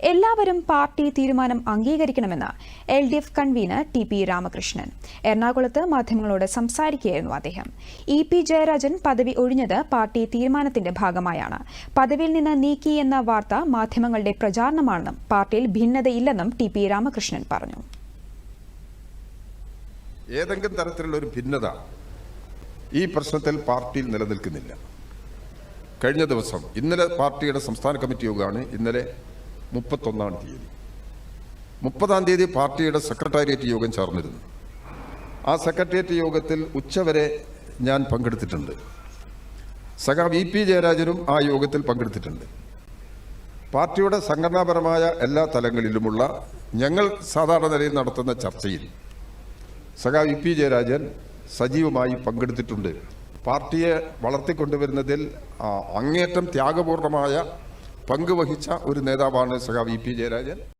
എല്ലാവരും പാർട്ടി തീരുമാനം അംഗീകരിക്കണമെന്ന് LDF convener TP Ramakrishnan. എറണാകുളത്ത് മാധ്യമങ്ങളോട് സംസാരിക്കുകയായിരുന്നു അദ്ദേഹം. EP ജയരാജൻ പദവി ഒഴിഞ്ഞത് പാർട്ടി തീരുമാനത്തിന്റെ ഭാഗമായാണ്. പദവിയിൽ നിന്ന് നീക്കി എന്ന വാർത്ത മാധ്യമങ്ങളുടെ പ്രചാരണമാണെന്നും പാർട്ടിയിൽ ഭിന്നതയില്ലെന്നും TP രാമകൃഷ്ണൻ പറഞ്ഞു. ഏതെങ്കിലും തരത്തിലുള്ള ഒരു ഭിന്നത ഈ പ്രശ്നത്തിൽ പാർട്ടിയിൽ നിലനിൽക്കുന്നില്ല. കഴിഞ്ഞ ദിവസം ഇന്നലെ പാർട്ടിയുടെ സംസ്ഥാന കമ്മിറ്റി യോഗമാണ്. ഇന്നലെ 31-ാം തീയതി 30-ാം തീയതി പാർട്ടിയുടെ സെക്രട്ടേറിയറ്റ് യോഗം ചേർന്നിരുന്നു. ആ സെക്രട്ടേറിയറ്റ് യോഗത്തിൽ ഉച്ചവരെ ഞാൻ പങ്കെടുത്തിട്ടുണ്ട്. സഖാവ് EP ജയരാജനും ആ യോഗത്തിൽ പങ്കെടുത്തിട്ടുണ്ട്. പാർട്ടിയുടെ സംഘടനാപരമായ എല്ലാ തലങ്ങളിലുമുള്ള ഞങ്ങൾ സാധാരണ നിലയിൽ നടത്തുന്ന ചർച്ചയിൽ സഖാവ് EP ജയരാജൻ സജീവമായി പങ്കെടുത്തിട്ടുണ്ട്. പാർട്ടിയെ വളർത്തിക്കൊണ്ടുവരുന്നതിൽ അങ്ങേയറ്റം ത്യാഗപൂർണമായ പങ്ക് വഹിച്ച ഒരു നേതാവാണ് സഖാവ് EP ജയരാജൻ.